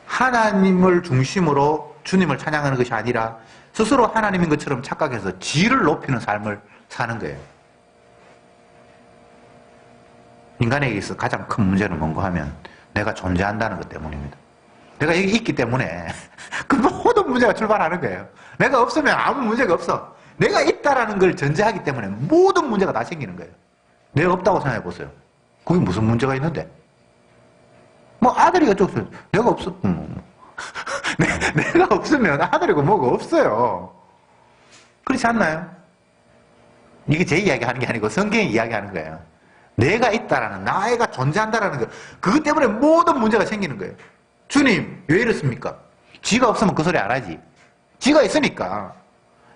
S1: 하나님을 중심으로 주님을 찬양하는 것이 아니라 스스로 하나님인 것처럼 착각해서 지를 높이는 삶을 사는 거예요. 인간에게 있어 가장 큰 문제는 뭔가 하면 내가 존재한다는 것 때문입니다. 내가 여기 있기 때문에 그 모든 문제가 출발하는 거예요. 내가 없으면 아무 문제가 없어. 내가 있다라는 걸 전제하기 때문에 모든 문제가 다 생기는 거예요. 내가 없다고 생각해 보세요. 그게 무슨 문제가 있는데? 아들이 어쩌고 내가 내가 없으면 아들이고 뭐가 없어요. 그렇지 않나요? 이게 제 이야기 하는 게 아니고 성경이 이야기하는 거예요. 내가 있다라는, 나가 존재한다라는 거, 그것 때문에 모든 문제가 생기는 거예요. 주님, 왜 이렇습니까? 지가 없으면 그 소리 안 하지. 지가 있으니까.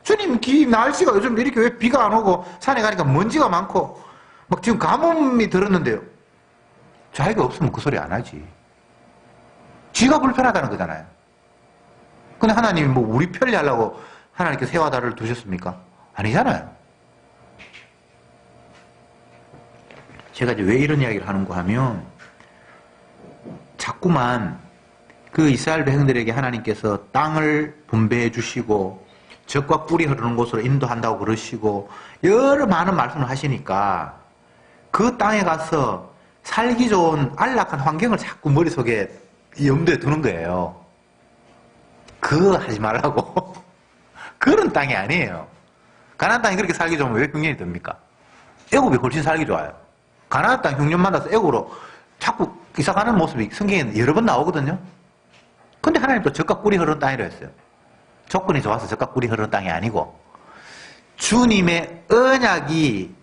S1: 주님, 날씨가 요즘 이렇게 왜 비가 안 오고 산에 가니까 먼지가 많고 막 지금 가뭄이 들었는데요. 자기가 없으면 그 소리 안 하지. 지가 불편하다는 거잖아요. 근데 하나님이 뭐 우리 편리하려고 하나님께서 해와 달을 두셨습니까? 아니잖아요. 제가 이제 왜 이런 이야기를 하는가 하면 자꾸만 그 이스라엘 백성들에게 하나님께서 땅을 분배해 주시고 젖과 꿀이 흐르는 곳으로 인도한다고 그러시고 여러 많은 말씀을 하시니까 그 땅에 가서 살기 좋은 안락한 환경을 자꾸 머릿속에 염두에 두는 거예요. 그거 하지 말라고. 그런 땅이 아니에요. 가나안 땅이 그렇게 살기 좋으면 왜 흉년이 듭니까? 애굽이 훨씬 살기 좋아요. 가나안 땅 흉년 만나서 애굽으로 자꾸 이사가는 모습이 성경에 여러 번 나오거든요. 근데 하나님 또 젖과 꿀이 흐르는 땅이라 했어요. 조건이 좋아서 젖과 꿀이 흐르는 땅이 아니고 주님의 언약이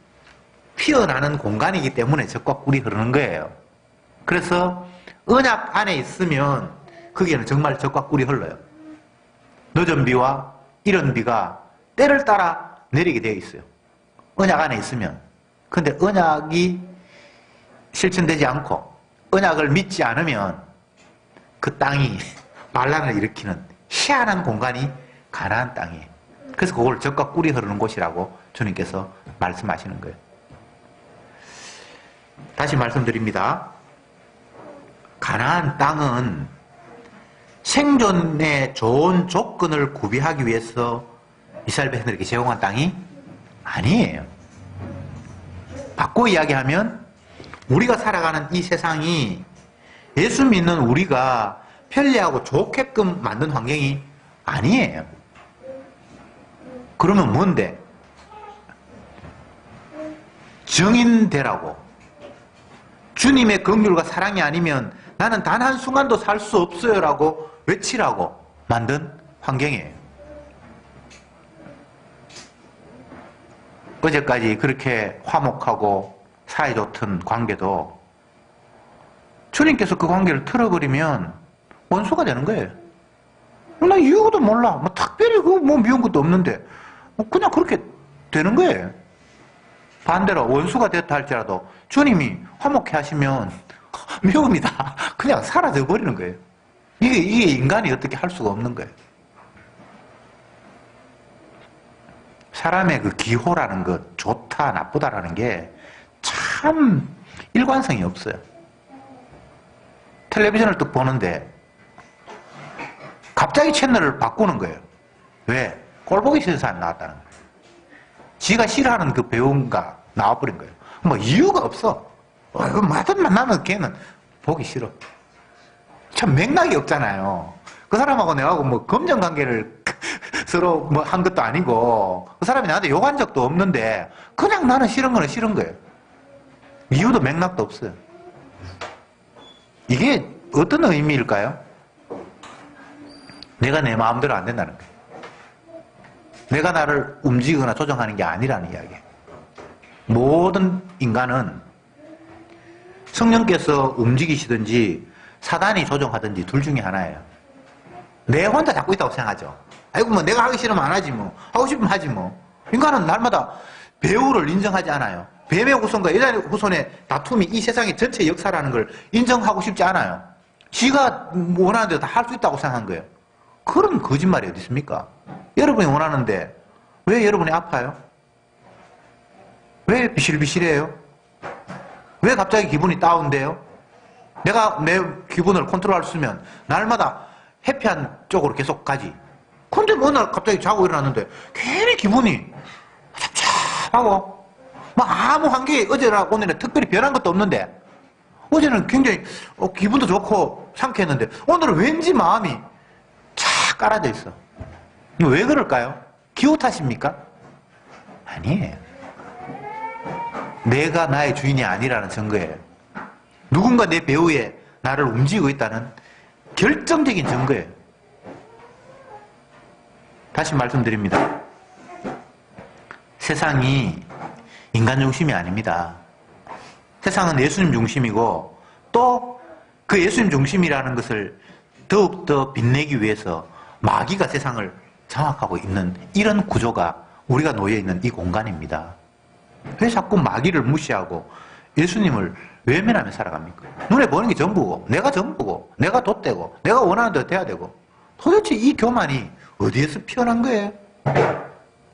S1: 피어나는 공간이기 때문에 젖과 꿀이 흐르는 거예요. 그래서 언약 안에 있으면 거기에는 정말 젖과 꿀이 흘러요. 늦은 비와 이른 비가 때를 따라 내리게 되어 있어요. 언약 안에 있으면. 근데 언약이 실천되지 않고 언약을 믿지 않으면 그 땅이 반란을 일으키는 희한한 공간이 가나안 땅이에요. 그래서 그걸 젖과 꿀이 흐르는 곳이라고 주님께서 말씀하시는 거예요. 다시 말씀드립니다. 가나안 땅은 생존에 좋은 조건을 구비하기 위해서 이스라엘 백성들에게 제공한 땅이 아니에요. 바꿔 이야기하면 우리가 살아가는 이 세상이 예수 믿는 우리가 편리하고 좋게끔 만든 환경이 아니에요. 그러면 뭔데? 증인되라고. 주님의 긍휼과 사랑이 아니면 나는 단 한순간도 살 수 없어요 라고 외치라고 만든 환경이에요. 어제까지 그렇게 화목하고 사이좋던 관계도 주님께서 그 관계를 틀어버리면 원수가 되는 거예요. 나 이유도 몰라. 뭐 특별히 뭐 미운 것도 없는데 그냥 그렇게 되는 거예요. 반대로 원수가 됐다 할지라도 주님이 화목해 하시면 미움이 다 그냥 사라져 버리는 거예요. 이게 인간이 어떻게 할 수가 없는 거예요. 사람의 그 기호라는 것, 좋다, 나쁘다라는 게 참 일관성이 없어요. 텔레비전을 딱 보는데 갑자기 채널을 바꾸는 거예요. 왜? 꼴보기 싫은 사람이 나왔다는 거예요. 지가 싫어하는 그 배우가 나와버린 거예요. 뭐 이유가 없어. 마든 만나면 걔는 보기 싫어. 참 맥락이 없잖아요. 그 사람하고 내가하고 뭐 검정관계를 서로 뭐 한 것도 아니고 그 사람이 나한테 욕한 적도 없는데 그냥 나는 싫은 거는 싫은 거예요. 이유도 맥락도 없어요. 이게 어떤 의미일까요? 내가 내 마음대로 안 된다는 거예요. 내가 나를 움직이거나 조정하는 게 아니라는 이야기예요. 모든 인간은 성령께서 움직이시든지 사단이 조정하든지 둘 중에 하나예요. 내 혼자 잡고 있다고 생각하죠. 아이고 뭐 내가 하기 싫으면 안 하지 뭐. 하고 싶으면 하지 뭐. 인간은 날마다 배우를 인정하지 않아요. 뱀의 후손과 여자의 후손의 다툼이 이 세상의 전체 역사라는 걸 인정하고 싶지 않아요. 지가 원하는 대로 다 할 수 있다고 생각한 거예요. 그런 거짓말이 어디 있습니까? 여러분이 원하는데 왜 여러분이 아파요? 왜 비실비실해요? 왜 갑자기 기분이 다운돼요? 내가 내 기분을 컨트롤할 수 있으면 날마다 해피한 쪽으로 계속 가지. 근데 뭐 날 갑자기 자고 일어났는데 괜히 기분이 찹찹하고 뭐 아무 환경이 어제랑 오늘은 특별히 변한 것도 없는데 어제는 굉장히 기분도 좋고 상쾌했는데 오늘은 왠지 마음이 착 깔아져 있어. 왜 그럴까요? 기호 탓입니까? 아니에요. 내가 나의 주인이 아니라는 증거예요. 누군가 내 배후에 나를 움직이고 있다는 결정적인 증거예요. 다시 말씀드립니다. 세상이 인간 중심이 아닙니다. 세상은 예수님 중심이고 또 그 예수님 중심이라는 것을 더욱더 빛내기 위해서 마귀가 세상을 장악하고 있는 이런 구조가 우리가 놓여있는 이 공간입니다. 왜 자꾸 마귀를 무시하고 예수님을 외면하며 살아갑니까? 눈에 보이는 게 전부고, 내가 전부고, 내가 돛대고, 내가 원하는 대로 돼야 되고, 도대체 이 교만이 어디에서 피어난 거예요?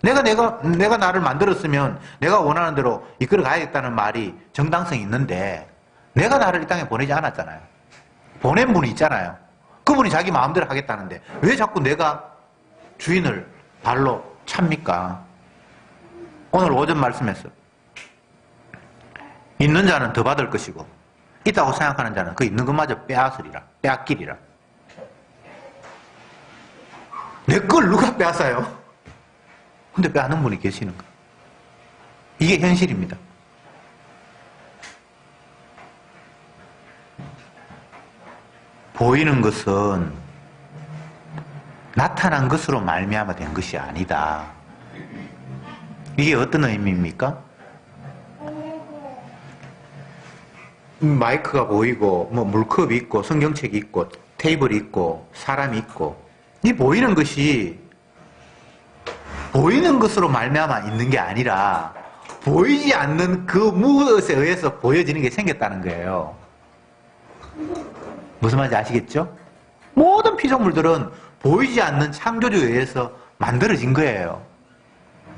S1: 내가 나를 만들었으면 내가 원하는 대로 이끌어 가야겠다는 말이 정당성이 있는데, 내가 나를 이 땅에 보내지 않았잖아요. 보낸 분이 있잖아요. 그분이 자기 마음대로 하겠다는데, 왜 자꾸 내가 주인을 발로 찹니까? 오늘 오전 말씀에서 있는 자는 더 받을 것이고 있다고 생각하는 자는 그 있는 것마저 빼앗으리라, 빼앗기리라. 내 걸 누가 빼앗아요? 근데 빼앗는 분이 계시는 거예요. 이게 현실입니다. 보이는 것은 나타난 것으로 말미암아 된 것이 아니다. 이게 어떤 의미입니까? 마이크가 보이고 뭐 물컵이 있고 성경책이 있고 테이블이 있고 사람이 있고, 이 보이는 것이 보이는 것으로 말미암아 있는 게 아니라 보이지 않는 그 무엇에 의해서 보여지는 게 생겼다는 거예요. 무슨 말인지 아시겠죠? 모든 피조물들은 보이지 않는 창조주에 의해서 만들어진 거예요.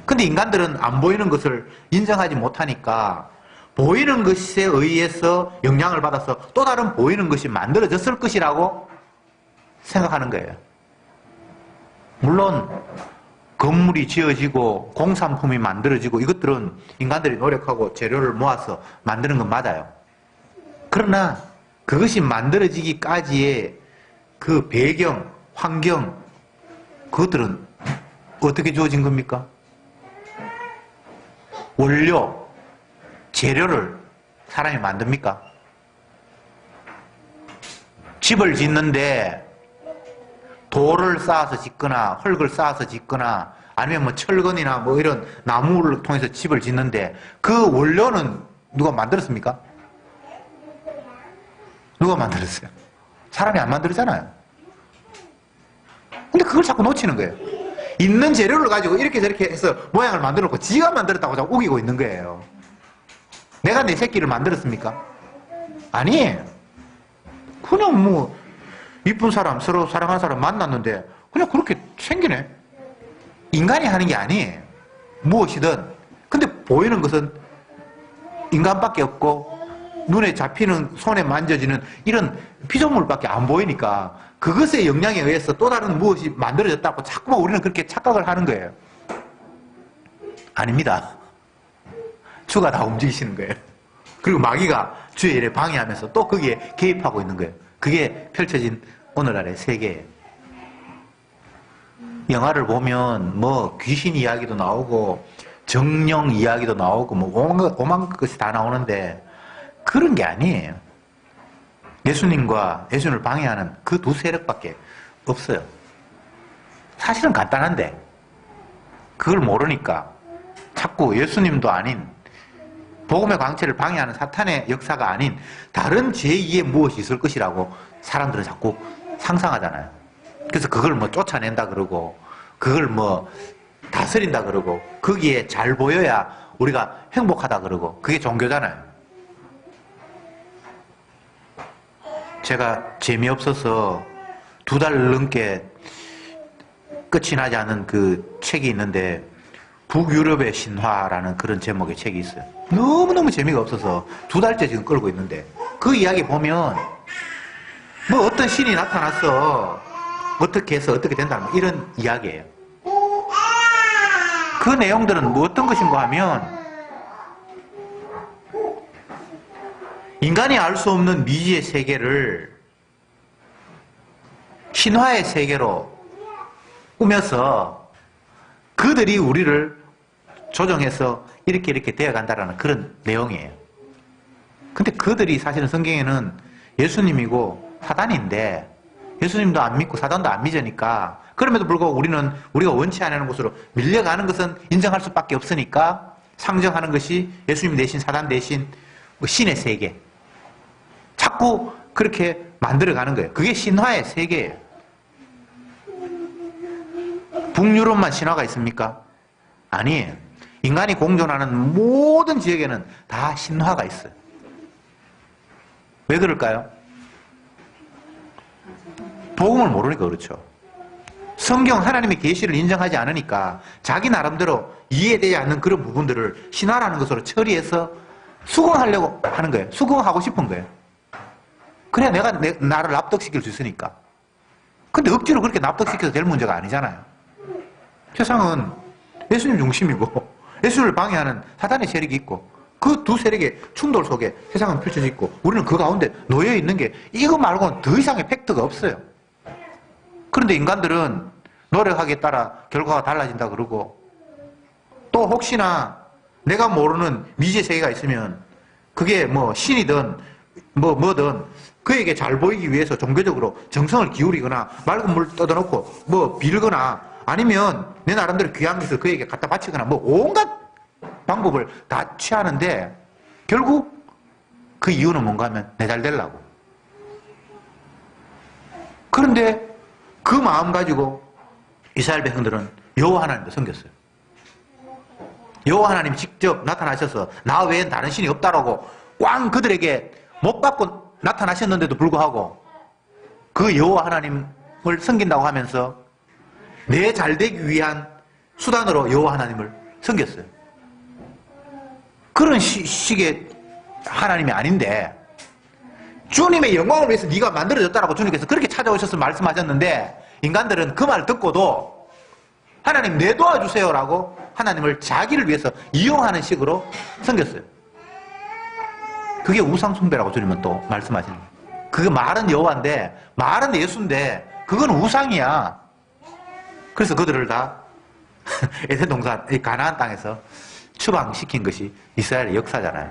S1: 근데 인간들은 안 보이는 것을 인정하지 못하니까 보이는 것에 의해서 영향을 받아서 또 다른 보이는 것이 만들어졌을 것이라고 생각하는 거예요. 물론 건물이 지어지고 공산품이 만들어지고 이것들은 인간들이 노력하고 재료를 모아서 만드는 건 맞아요. 그러나 그것이 만들어지기까지의 그 배경, 환경, 그것들은 어떻게 주어진 겁니까? 원료, 재료를 사람이 만듭니까? 집을 짓는데 돌을 쌓아서 짓거나 흙을 쌓아서 짓거나 아니면 뭐 철근이나 뭐 이런 나무를 통해서 집을 짓는데 그 원료는 누가 만들었습니까? 누가 만들었어요? 사람이 안 만들었잖아요. 근데 그걸 자꾸 놓치는 거예요. 있는 재료를 가지고 이렇게 저렇게 해서 모양을 만들어 놓고 지가 만들었다고 자꾸 우기고 있는 거예요. 내가 내 새끼를 만들었습니까? 아니에요. 그냥 뭐 이쁜 사람, 서로 사랑하는 사람 만났는데 그냥 그렇게 생기네. 인간이 하는 게 아니에요. 무엇이든. 근데 보이는 것은 인간밖에 없고 눈에 잡히는, 손에 만져지는 이런 피조물밖에 안 보이니까 그것의 영향에 의해서 또 다른 무엇이 만들어졌다고 자꾸만 우리는 그렇게 착각을 하는 거예요. 아닙니다. 주가 다 움직이시는 거예요. 그리고 마귀가 주의 일에 방해하면서 또 거기에 개입하고 있는 거예요. 그게 펼쳐진 오늘날의 세계예요. 영화를 보면 뭐 귀신 이야기도 나오고 정령 이야기도 나오고 뭐 오만 것이 다 나오는데 그런 게 아니에요. 예수님과 예수님을 방해하는 그 두 세력밖에 없어요. 사실은 간단한데 그걸 모르니까 자꾸 예수님도 아닌 복음의 광채를 방해하는 사탄의 역사가 아닌 다른 제2의 무엇이 있을 것이라고 사람들은 자꾸 상상하잖아요. 그래서 그걸 뭐 쫓아낸다 그러고 그걸 뭐 다스린다 그러고 거기에 잘 보여야 우리가 행복하다 그러고 그게 종교잖아요. 제가 재미없어서 2달 넘게 끝이 나지 않은 그 책이 있는데 북유럽의 신화라는 그런 제목의 책이 있어요. 너무너무 재미가 없어서 2달째 지금 끌고 있는데 그 이야기 보면 뭐 어떤 신이 나타났어 어떻게 해서 어떻게 된다 이런 이야기예요. 그 내용들은 뭐 어떤 것인가 하면 인간이 알 수 없는 미지의 세계를 신화의 세계로 꾸며서 그들이 우리를 조정해서 이렇게 되어간다라는 그런 내용이에요. 근데 그들이 사실은 성경에는 예수님이고 사단인데 예수님도 안 믿고 사단도 안 믿으니까 그럼에도 불구하고 우리는 우리가 원치 않는 곳으로 밀려가는 것은 인정할 수밖에 없으니까 상정하는 것이 예수님 대신 사단 대신 신의 세계. 자꾸 그렇게 만들어가는 거예요. 그게 신화의 세계예요. 북유럽만 신화가 있습니까? 아니에요. 인간이 공존하는 모든 지역에는 다 신화가 있어요. 왜 그럴까요? 복음을 모르니까 그렇죠. 성경 하나님의 계시를 인정하지 않으니까 자기 나름대로 이해되지 않는 그런 부분들을 신화라는 것으로 처리해서 수긍하려고 하는 거예요. 수긍하고 싶은 거예요. 그래야 내가 나를 납득시킬 수 있으니까. 근데 억지로 그렇게 납득시켜서 될 문제가 아니잖아요. 세상은 예수님 중심이고 예수를 방해하는 사단의 세력이 있고 그 두 세력의 충돌 속에 세상은 펼쳐져 있고 우리는 그 가운데 놓여 있는 게 이거 말고는 더 이상의 팩트가 없어요. 그런데 인간들은 노력하기에 따라 결과가 달라진다 그러고 또 혹시나 내가 모르는 미지의 세계가 있으면 그게 뭐 신이든 뭐든 그에게 잘 보이기 위해서 종교적으로 정성을 기울이거나 맑은 물 떠다놓고 뭐 빌거나 아니면 내 나름대로 귀한 것을 그에게 갖다 바치거나 뭐 온갖 방법을 다 취하는데 결국 그 이유는 뭔가 하면 내 잘 되려고. 그런데 그 마음 가지고 이스라엘 백성들은 여호와 하나님을 섬겼어요. 여호와 하나님이 직접 나타나셔서 나 외엔 다른 신이 없다라고 꽝 그들에게 못 받고 나타나셨는데도 불구하고 그 여호와 하나님을 섬긴다고 하면서 내 잘되기 위한 수단으로 여호와 하나님을 섬겼어요. 그런 식의 하나님이 아닌데 주님의 영광을 위해서 네가 만들어졌다라고 주님께서 그렇게 찾아오셔서 말씀하셨는데 인간들은 그 말 듣고도 하나님 내 도와주세요라고 하나님을 자기를 위해서 이용하는 식으로 섬겼어요. 그게 우상숭배라고 주님은 또 말씀하시는 거예요. 그게 말은 여호와인데 말은 예수인데 그건 우상이야. 그래서 그들을 다 에덴 동산 가나안 땅에서 추방시킨 것이 이스라엘의 역사잖아요.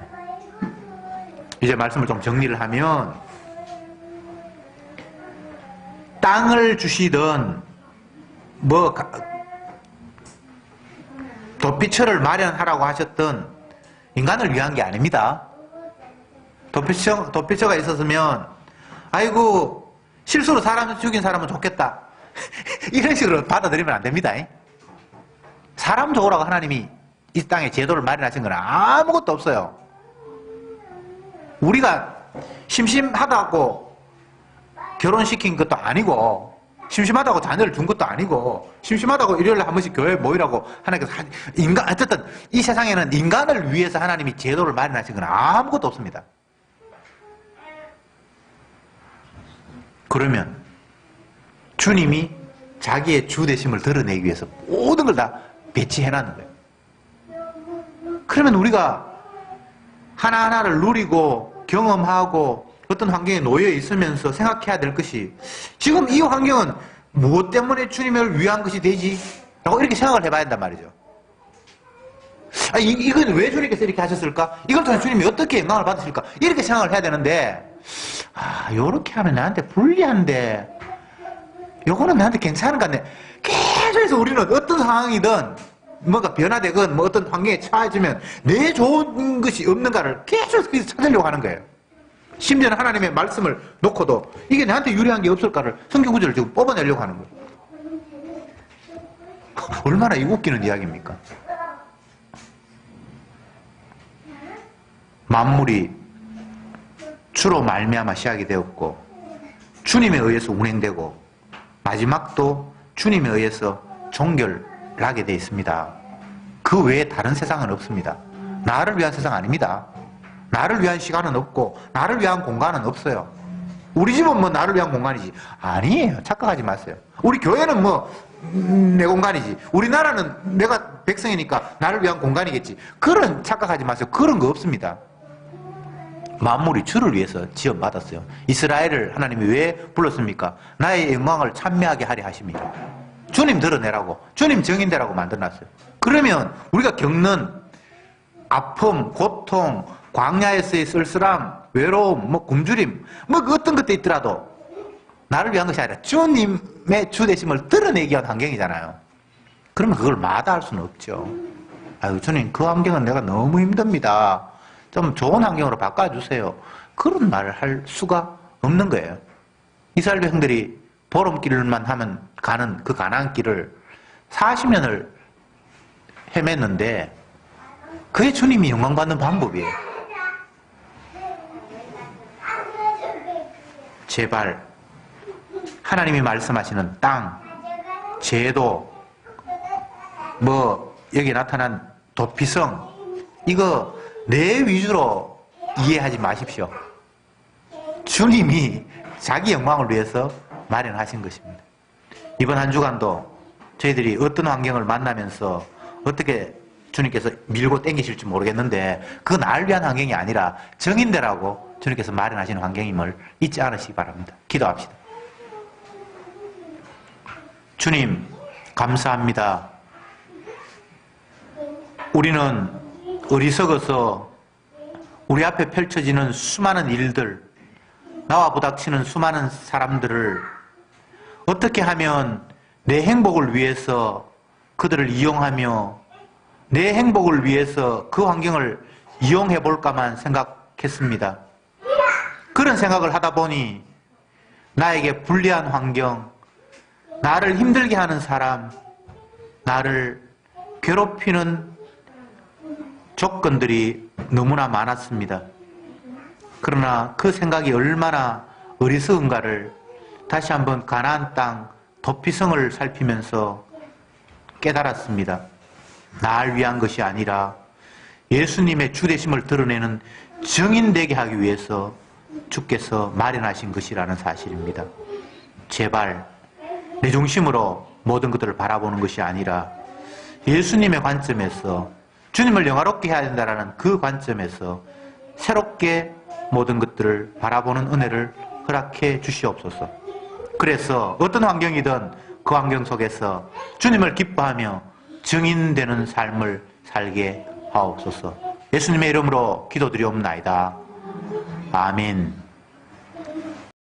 S1: 이제 말씀을 좀 정리를 하면 땅을 주시던 뭐 도피처를 마련하라고 하셨던 인간을 위한 게 아닙니다. 도피처가 있었으면 아이고 실수로 사람 죽인 사람은 좋겠다 이런 식으로 받아들이면 안 됩니다. 사람 좋으라고 하나님이 이 땅에 제도를 마련하신 건 아무것도 없어요. 우리가 심심하다고 결혼시킨 것도 아니고 심심하다고 자녀를 준 것도 아니고 심심하다고 일요일에 한 번씩 교회에 모이라고 하나님께서 어쨌든 이 세상에는 인간을 위해서 하나님이 제도를 마련하신 건 아무것도 없습니다. 그러면 주님이 자기의 주되심을 드러내기 위해서 모든 걸 다 배치해놨는 거예요. 그러면 우리가 하나하나를 누리고 경험하고 어떤 환경에 놓여 있으면서 생각해야 될 것이 지금 이 환경은 무엇 때문에 주님을 위한 것이 되지? 라고 이렇게 생각을 해봐야 한단 말이죠. 이건 왜 주님께서 이렇게 하셨을까? 이걸 통해 주님이 어떻게 영광을 받으실까? 이렇게 생각을 해야 되는데 요렇게 하면 나한테 불리한데 요거는 나한테 괜찮은 것 같네. 계속해서 우리는 어떤 상황이든 뭔가 변화되건 뭐 어떤 환경에 처해지면 내 좋은 것이 없는가를 계속 찾으려고 하는 거예요. 심지어는 하나님의 말씀을 놓고도 이게 나한테 유리한 게 없을까를 성경 구절을 지금 뽑아내려고 하는 거예요. 얼마나 웃기는 이야기입니까? 만물이 주로 말미암아 시작이 되었고 주님에 의해서 운행되고 마지막도 주님에 의해서 종결하게 되어 있습니다. 그 외에 다른 세상은 없습니다. 나를 위한 세상 아닙니다. 나를 위한 시간은 없고 나를 위한 공간은 없어요. 우리 집은 뭐 나를 위한 공간이지. 아니에요. 착각하지 마세요. 우리 교회는 뭐 내 공간이지. 우리나라는 내가 백성이니까 나를 위한 공간이겠지. 그런 착각하지 마세요. 그런 거 없습니다. 만물이 주를 위해서 지원받았어요. 이스라엘을 하나님이 왜 불렀습니까? 나의 영광을 찬미하게 하려 하십니다. 주님 드러내라고, 주님 정인되라고 만들어놨어요. 그러면 우리가 겪는 아픔, 고통, 광야에서의 쓸쓸함, 외로움, 뭐 굶주림, 뭐 어떤 것도 있더라도 나를 위한 것이 아니라 주님의 주되심을 드러내기 위한 환경이잖아요. 그러면 그걸 마다할 수는 없죠. 아유, 주님 그 환경은 내가 너무 힘듭니다. 좀 좋은 환경으로 바꿔주세요. 그런 말을 할 수가 없는 거예요. 이스라엘 백성들이 보름길만 하면 가는 그 가나안 길을 40년을 헤맸는데 그게 주님이 영광받는 방법이에요. 제발 하나님이 말씀하시는 땅, 제도, 여기 나타난 도피성, 이거 내 위주로 이해하지 마십시오. 주님이 자기 영광을 위해서 마련하신 것입니다. 이번 한 주간도 저희들이 어떤 환경을 만나면서 어떻게 주님께서 밀고 땡기실지 모르겠는데 그건 날 위한 환경이 아니라 정인되라고 주님께서 마련하시는 환경임을 잊지 않으시기 바랍니다. 기도합시다. 주님, 감사합니다. 우리는 어리석어서 우리 앞에 펼쳐지는 수많은 일들, 나와 부닥치는 수많은 사람들을 어떻게 하면 내 행복을 위해서 그들을 이용하며 내 행복을 위해서 그 환경을 이용해 볼까만 생각했습니다. 그런 생각을 하다 보니 나에게 불리한 환경, 나를 힘들게 하는 사람, 나를 괴롭히는 조건들이 너무나 많았습니다. 그러나 그 생각이 얼마나 어리석은가를 다시 한번 가나안 땅 도피성을 살피면서 깨달았습니다. 날 위한 것이 아니라 예수님의 주되심을 드러내는 증인되게 하기 위해서 주께서 마련하신 것이라는 사실입니다. 제발 내 중심으로 모든 것들을 바라보는 것이 아니라 예수님의 관점에서 주님을 영화롭게 해야 된다는 그 관점에서 새롭게 모든 것들을 바라보는 은혜를 허락해 주시옵소서. 그래서 어떤 환경이든 그 환경 속에서 주님을 기뻐하며 증인되는 삶을 살게 하옵소서. 예수님의 이름으로 기도드리옵나이다. 아멘.